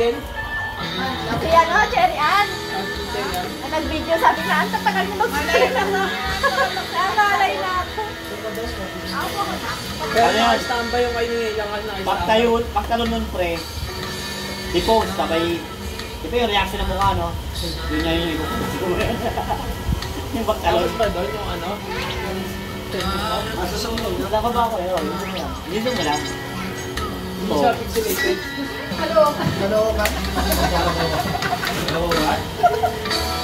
din. Si ano, Cherry Ann. Nag-video, sabi na, ang tatagal mo mag-stay na. Nakalay na ako. Kaya na-standby yung kayo nilangan na isa. Pagtalon nun, pre, i-post, sabay, ito yung reaction ng mukha, no? Yun niya yung i-post. Yung pagtalon. Tapos ba doon yung ano? Masusunod. Nakababa ako eh. Hindi mo lang. Hindi siya pixelated. Kalokan. Kalokan? Kalokan?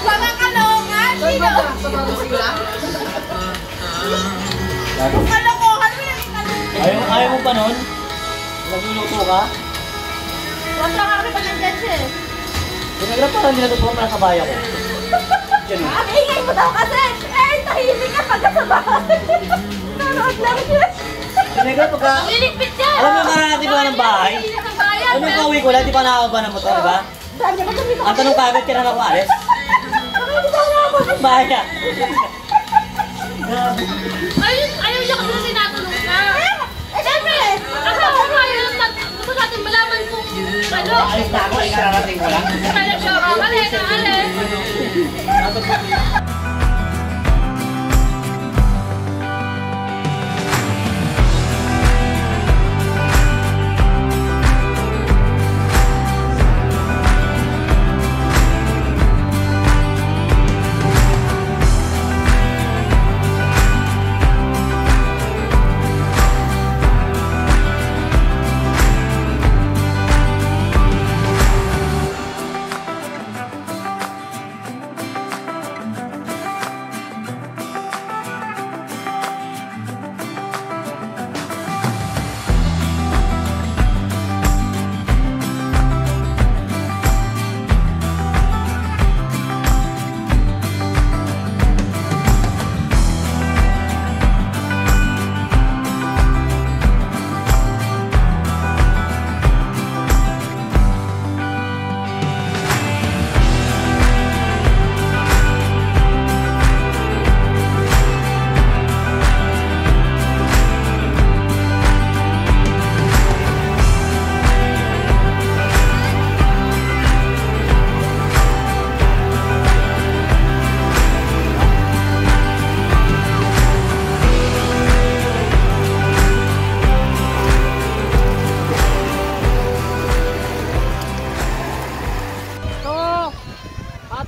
Mga kalokan! Sino? Sa mga sila? Kung kalokohan mo yung kalokan. Ayaw mo pa nun? Nagluluto ka? Wala ka kami pag nandyan siya eh. Pinagrap parang ginatutuwa pa sa bayan ko. Ang ingay mo daw kasi! Eh, tahimik ka pagka sa bahay. Nanood lang siya. Pinagrap pagka... Liligpit siya! Alam mo kararating ko ng bahay? Alam mo yung pauwi ko lang, di pa nakakaba ng motor, di ba? Sabi niya, ba't dito? Ang tanong kagad, kailan ako alis? Bahay ka. Ayaw niya kasi tinatanong ka. Eh, siyempre! Kasi ako ayaw gusto natin malaman kung ano. Alis na ako, ay kararating ko lang. Kaya siya kakalit, kakalit.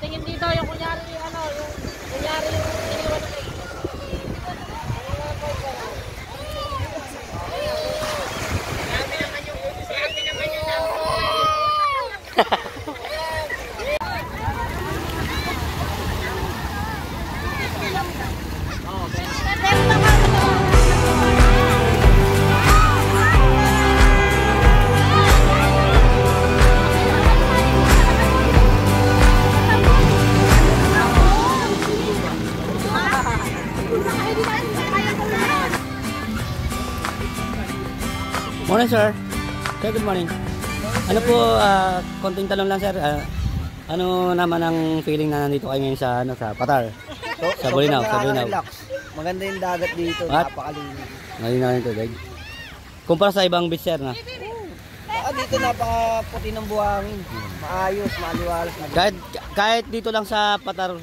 Tingin dito yung kunyari ano, yung iniwan ng Morning, sir. Sir, good morning. Ano po, konting tanong lang, sir. Ano naman ang feeling na nandito kayo ngayon sa, sa Patar? Sa Bolinao, sa Bolinao. Maganda yung dagat dito, What? napakalinis. Malinaw yung tubig. Kumpara sa ibang beach, sir, na? Dito napakaputi ng buhangin. Maayos, maliwalas. Kahit dito lang sa Patar,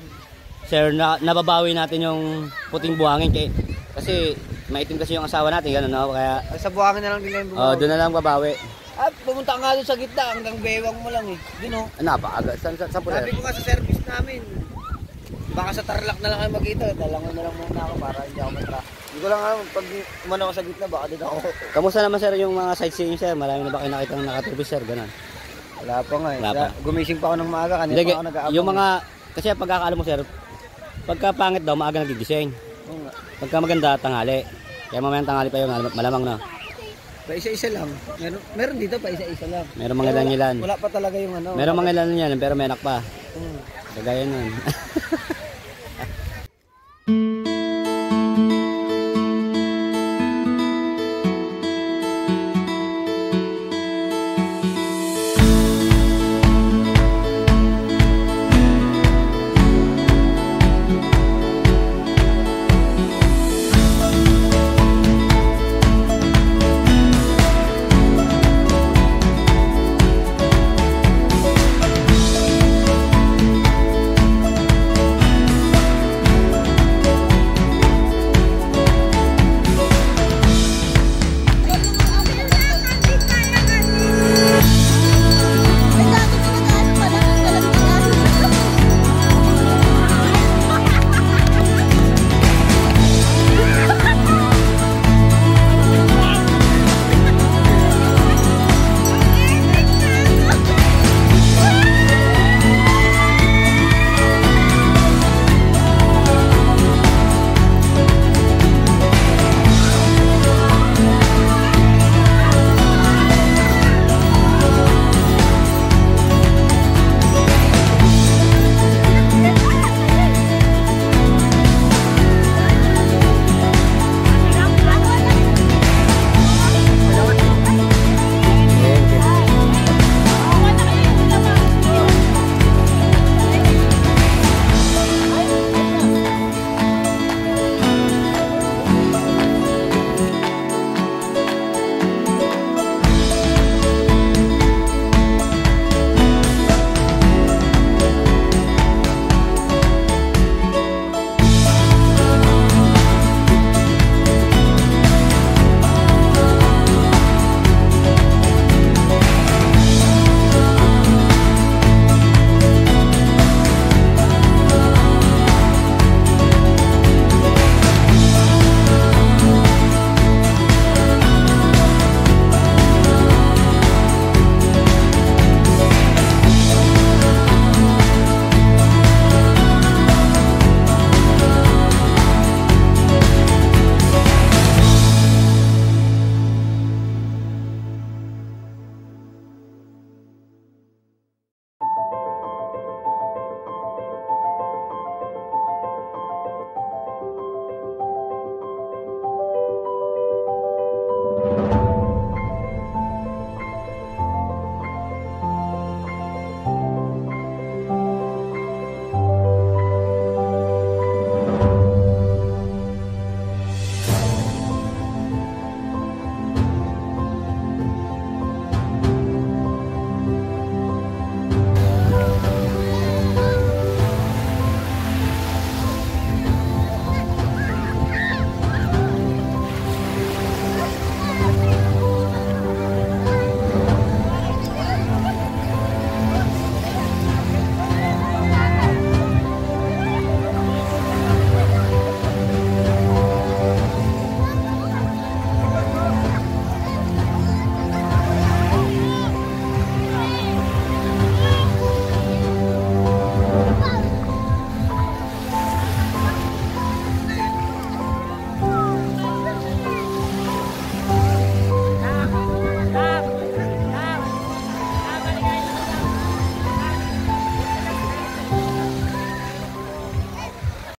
sir, nababawi natin yung puting buhangin. Kasi maitim kasi yung asawa natin, gano'n, no? Kaya Sa buhangin na lang din yung bumawi. doon na lang babawi. Pumunta nga doon sa gitna, hanggang bewang mo lang eh. Doon oh. Napaaga. Saan po, sir? Sabi ko nga sa service namin, baka sa Tarlac na lang kayo magkita. Dalangan na lang muna ako para hindi ako matra. Hindi ko lang alam, pag umano ako sa gitna, baka din ako. Kamusta naman, sir, yung mga sightseeing, sir? Marami na ba kayo nakita ng nakatubis, sir? Gano'n. Wala pa nga eh. Wala pa. Gumising pa ako ng maaga, kanina pa ako nag-aabang. Yung mga, kasi pagkakaalam mo, sir, pagka pangit daw, maaga nagigising. Oo nga. Pagka maganda, tanghali. Kaya mamayang tanghali pa yun, malamang na. Pa isa-isa lang. Meron dito pa isa-isa lang. Meron mga ilan-ilan. Wala pa talaga yung ano. Meron mga ilan yan, pero may anak pa. Hmm. Kagaya nun.